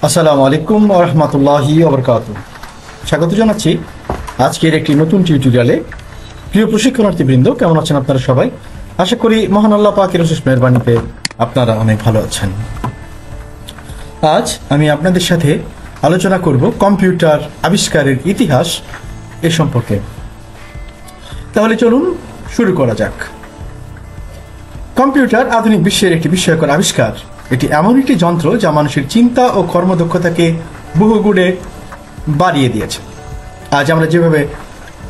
আসসালামু আলাইকুম ওয়া রাহমাতুল্লাহি ওয়া বারাকাতুহু। স্বাগত জানাচ্ছি আজকের একটি নতুন টিউটোরিয়ালে। প্রিয় প্রশিক্ষণার্থীবৃন্দ, কেমন আছেন আপনারা সবাই? আশা করি মহান আল্লাহ পাকের অশেষ মেহেরবানিতে আপনারা অনেক ভালো আছেন। আজ আমি আপনাদের সাথে আলোচনা করব কম্পিউটার আবিষ্কারের ইতিহাস এ সম্পর্কে। তাহলে চলুন শুরু করা যাক। কম্পিউটার আধুনিক বিশ্বের একটি বিস্ময়কর আবিষ্কার। এটি এমন একটি যন্ত্র যা মানুষের চিন্তা ও কর্মদক্ষতাকে বহুগুণে বাড়িয়ে দিয়েছে। আজ আমরা যেভাবে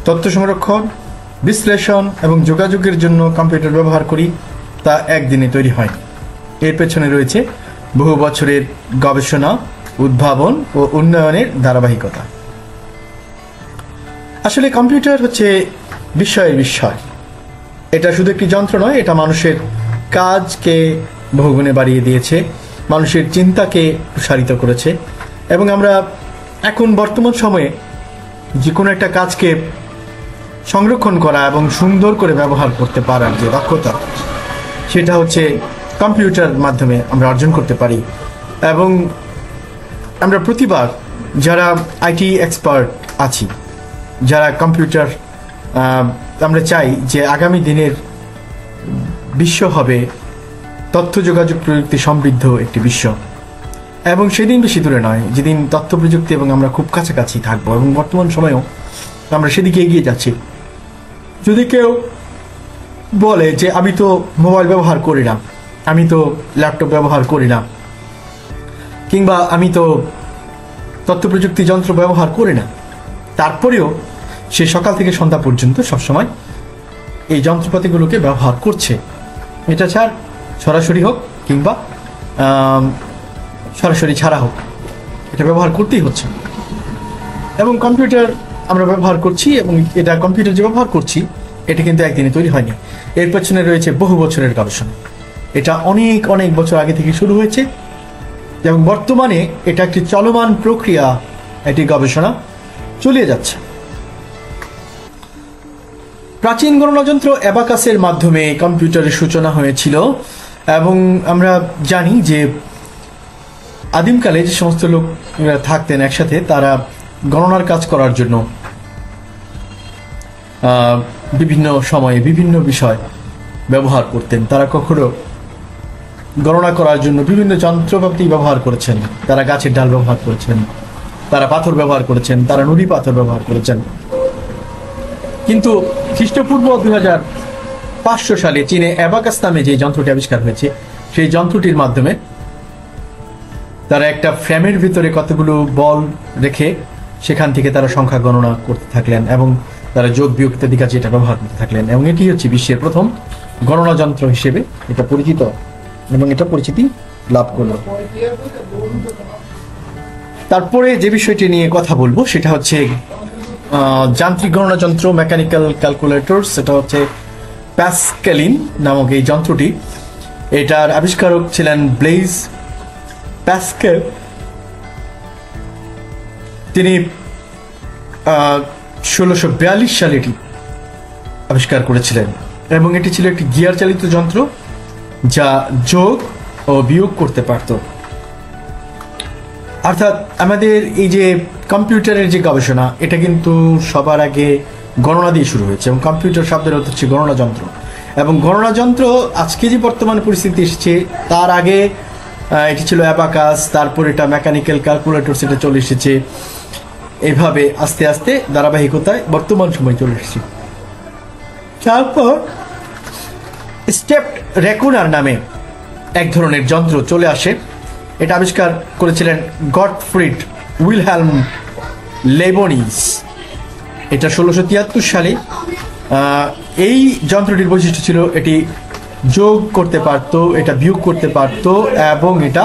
তথ্য সংরক্ষণ, বিশ্লেষণ এবং যোগাযোগের জন্য কম্পিউটার ব্যবহার করি তা একদিনে তৈরি হয়নি। এর পেছনে রয়েছে বহু বছরের গবেষণা, উদ্ভাবন ও উন্নয়নের ধারাবাহিকতা। আসলে কম্পিউটার হচ্ছে বিস্ময়ের বিস্ময়। এটা শুধু একটি যন্ত্র নয়, এটা মানুষের কাজকে বহুগুণে বাড়িয়ে দিয়েছে, মানুষের চিন্তাকে প্রসারিত করেছে এবং আমরা এখন বর্তমান সময়ে যে কোনো একটা কাজকে সংরক্ষণ করা এবং সুন্দর করে ব্যবহার করতে পারার যে দক্ষতা, সেটা হচ্ছে কম্পিউটার মাধ্যমে আমরা অর্জন করতে পারি। এবং আমরা প্রতিবার যারা আইটি এক্সপার্ট আছি, যারা কম্পিউটার, আমরা চাই যে আগামী দিনের বিশ্ব হবে তথ্য যোগাযোগ প্রযুক্তি সমৃদ্ধ একটি বিশ্ব। এবং সেদিন বেশি দূরে নয় যেদিন তথ্য প্রযুক্তি এবং আমরা খুব কাছাকাছি থাকবো, এবং বর্তমান সময়েও আমরা সেদিকে এগিয়ে যাচ্ছি। যদি কেউ বলে যে আমি তো মোবাইল ব্যবহার করি না, আমি তো ল্যাপটপ ব্যবহার করি না, কিংবা আমি তো তথ্য প্রযুক্তি যন্ত্র ব্যবহার করি না, তারপরেও সে সকাল থেকে সন্ধ্যা পর্যন্ত সবসময় এই যন্ত্রপাতিগুলোকে ব্যবহার করছে। এটা ছাড় সরাসরি হোক কিংবা সরাসরি ছাড়া হোক, এটা ব্যবহার করতেই হচ্ছে। এবং কম্পিউটার আমরা ব্যবহার করছি, এবং এটা কম্পিউটার যে ব্যবহার করছি এটা কিন্তু একদিনে তৈরি হয়নি। এর পেছনে রয়েছে বহু বছরের গবেষণা। এটা অনেক অনেক বছর আগে থেকে শুরু হয়েছে এবং বর্তমানে এটা একটি চলমান প্রক্রিয়া, একটি গবেষণা চলিয়ে যাচ্ছে। প্রাচীন গণনাযন্ত্র অ্যাবাকাসের মাধ্যমে কম্পিউটারের সূচনা হয়েছিল। এবং আমরা জানি যে আদিমকালে যে সমস্ত লোকরা থাকতেন একসাথে, তারা গণনার কাজ করার জন্য বিভিন্ন সময়ে বিভিন্ন বিষয় ব্যবহার করতেন। তারা কখনো গণনা করার জন্য বিভিন্ন যন্ত্রপাতি ব্যবহার করেছেন, তারা গাছের ডাল ব্যবহার করেছেন, তারা পাথর ব্যবহার করেছেন, তারা নুড়ি পাথর ব্যবহার করেছেন। কিন্তু খ্রিস্টপূর্ব 2500 সালে চীনে অ্যাবাকাস নামে যে যন্ত্রটি আবিষ্কার হয়েছে, সেই যন্ত্রটির মাধ্যমে তারা একটা ফ্রেমের ভিতরে কতগুলো বল রেখে সেখান থেকে তারা সংখ্যা গণনা করতে থাকলেন এবং তারা যোগ বিয়োগ ইত্যাদি কাজে এটা ব্যবহার করতে থাকলেন। এবং এটি হচ্ছে বিশ্বের প্রথম গণনা যন্ত্র হিসেবে এটা পরিচিত এবং এটা পরিচিতি লাভ করল। তারপরে যে বিষয়টি নিয়ে কথা বলবো সেটা হচ্ছে যান্ত্রিক গণনা যন্ত্র, মেকানিক্যাল ক্যালকুলেটর। সেটা হচ্ছে প্যাসকেলিন নামক এই যন্ত্রটি। এটার আবিষ্কারক ছিলেন ব্লেইজ প্যাসকেল। তিনি 1642 সালে এটি আবিষ্কার করেছিলেন এবং এটি ছিল একটি গিয়ার চালিত যন্ত্র যা যোগ ও বিয়োগ করতে পারত। অর্থাৎ আমাদের এই যে কম্পিউটারের যে গবেষণা, এটা কিন্তু সবার আগে গণনা দিয়ে শুরু হয়েছে এবং কম্পিউটার শব্দের অর্থ হচ্ছে গণনা যন্ত্র। এবং গণনা যন্ত্র আজকে যে বর্তমান পরিস্থিতি এসেছে তার আগে এটি ছিল অ্যাবাকাস, তারপর এটা মেকানিক্যাল ক্যালকুলেটর, সেটা চলে এসেছে। এইভাবে আস্তে আস্তে ধারাবাহিকতায় বর্তমান সময় চলে এসেছে। তারপর স্টেপড রেকনার নামে এক ধরনের যন্ত্র চলে আসে। এটা আবিষ্কার করেছিলেন গটফ্রিড উইলহেলম লেবনিজ। এটা 1673 সালে। এই যন্ত্রটির বৈশিষ্ট্য ছিল এটি যোগ করতে পারত, এটা বিয়োগ করতে পারত এবং এটা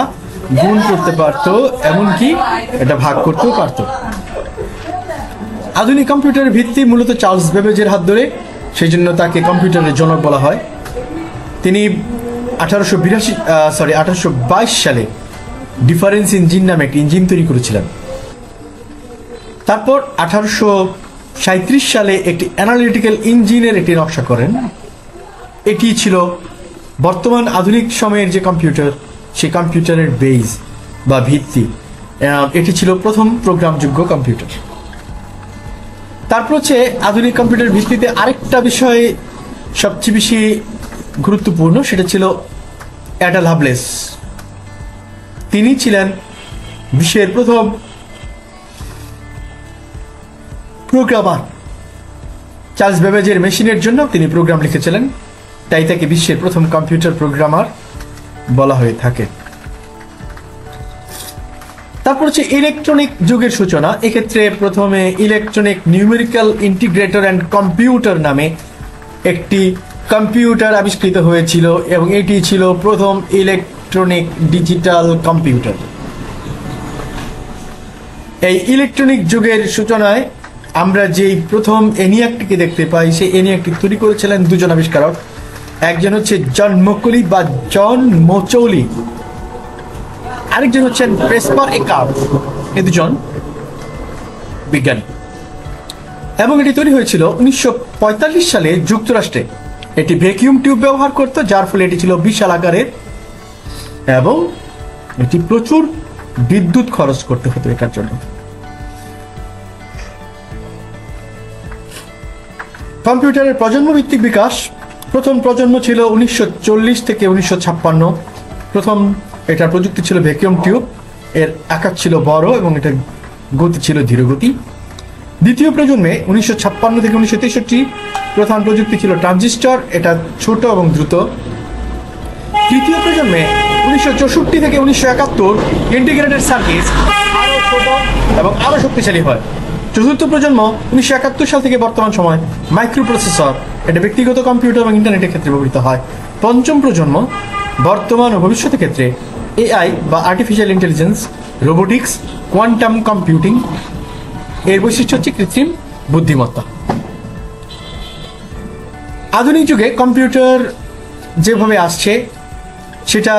গুণ করতে পারত, এমনকি এটা ভাগ করতেও পারত। আধুনিক কম্পিউটারের ভিত্তি মূলত চার্লস বেবেজের হাত ধরে, সেই জন্য তাকে কম্পিউটারের জনক বলা হয়। তিনি 1822 সালে ডিফারেন্স ইঞ্জিন নামে একটি ইঞ্জিন তৈরি করেছিলেন। তারপর 1837 সালে একটি অ্যানালিটিক্যাল ইঞ্জিনের একটি নকশা করেন। এটি ছিল বর্তমান আধুনিক সময়ের যে কম্পিউটার, সেই কম্পিউটারের বেজ বা ভিত্তি। এটি ছিল প্রথম প্রোগ্রামযোগ্য কম্পিউটার। তারপর হচ্ছে আধুনিক কম্পিউটার ভিত্তিতে আরেকটা বিষয় সবচেয়ে বেশি গুরুত্বপূর্ণ, সেটা ছিল অ্যাডা লাভলেস। তিনি ছিলেন বিশ্বের প্রথম প্রোগ্রামার। চার্লস বেবেজের মেশিনের জন্য তিনি প্রোগ্রাম লিখেছিলেন, তাই তাকে বিশ্বের প্রথম কম্পিউটার প্রোগ্রামার বলা হয়ে থাকে। তারপর হচ্ছে ইলেকট্রনিক যুগের সূচনা। এক্ষেত্রে প্রথমে electronic numerical integrator and computer নামে একটি কম্পিউটার আবিষ্কৃত হয়েছিল এবং এটি ছিল প্রথম ইলেকট্রনিক ডিজিটাল কম্পিউটার। এই ইলেকট্রনিক যুগের সূচনায় আমরা যেই প্রথম এনিয়াকটিকে দেখতে পাই, সেই এনিয়াকটি তৈরি করেছিলেন দুজন আবিষ্কারক। একজন হচ্ছে জন মকলি বা জন মোচৌলি, আরেকজন হচ্ছেন প্রেসপার একার। এই দুজন বিজ্ঞানী, এবং এটি তৈরি হয়েছিল 1945 সালে যুক্তরাষ্ট্রে। এটি ভ্যাকিউম টিউব ব্যবহার করত, যার ফলে এটি ছিল বিশাল আকারের এবং এটি প্রচুর বিদ্যুৎ খরচ করতে হতো এটার জন্য। কম্পিউটারের প্রজন্ম ভিত্তিক বিকাশ। প্রথম প্রজন্ম ছিল 1940 থেকে 1956। প্রথম এটার প্রযুক্তি ছিল ভ্যাকিউম টিউব, এর আকার ছিল বড় এবং এটার গতি ছিল ধীরগতি। দ্বিতীয় প্রজন্মে 1956 থেকে 1963 প্রধান প্রযুক্তি ছিল ট্রানজিস্টর, এটা ছোট এবং দ্রুত। তৃতীয় প্রজন্মে 1964 থেকে 1971 ইন্টিগ্রেটেড সার্কিট আরো ছোট এবং আরো শক্তিশালী হয়। চতুর্থ প্রজন্ম 1971 সাল থেকে বর্তমান সময় মাইক্রোপ্রসেসর, এটা ব্যক্তিগত কম্পিউটার এবং ইন্টারনেটের ক্ষেত্রে ব্যবহৃত হয়। পঞ্চম প্রজন্ম বর্তমান ও ভবিষ্যতের ক্ষেত্রে এআই বা artificial intelligence, robotics, quantum computing. এর বৈশিষ্ট্য হচ্ছে কৃত্রিম বুদ্ধিমত্তা। আধুনিক যুগে কম্পিউটার যেভাবে আসছে সেটা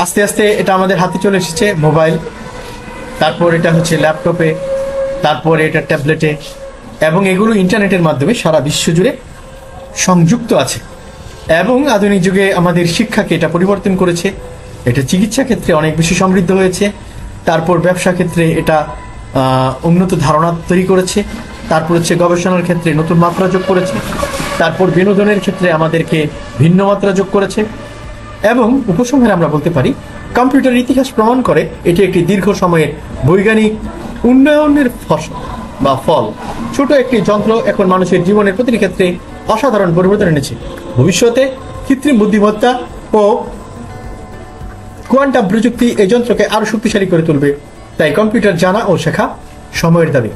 আস্তে আস্তে এটা আমাদের হাতে চলে এসেছে মোবাইল, তারপর এটা হচ্ছে ল্যাপটপে, তারপর এটা ট্যাবলেটে, এবং এগুলো ইন্টারনেটের মাধ্যমে সারা বিশ্ব জুড়ে সংযুক্ত আছে। এবং আধুনিক যুগে আমাদের শিক্ষাকে এটা পরিবর্তন করেছে। এটা চিকিৎসা ক্ষেত্রে অনেক বেশি সমৃদ্ধ হয়েছে। তারপর ব্যবসা ক্ষেত্রে এটা উন্নত ধারণা তৈরি করেছে। তারপর হচ্ছে গবেষণার ক্ষেত্রে নতুন মাত্রা যোগ করেছে। তারপর বিনোদনের ক্ষেত্রে আমাদেরকে ভিন্ন মাত্রা যোগ করেছে। এবং উপসংহারে আমরা বলতে পারি কম্পিউটার ইতিহাস প্রমাণ করে এটি একটি দীর্ঘ সময়ের বৈজ্ঞানিক উন্নয়নের ফল। ছোট একটি যন্ত্র এখন মানুষের জীবনের প্রতিটি ক্ষেত্রে অসাধারণ পরিবর্তন এনেছে। ভবিষ্যতে কৃত্রিম বুদ্ধিমত্তা ও কোয়ান্টাম প্রযুক্তি এই যন্ত্রকে আরো শক্তিশালী করে তুলবে। তাই কম্পিউটার জানা ও শেখা সময়ের দাবি।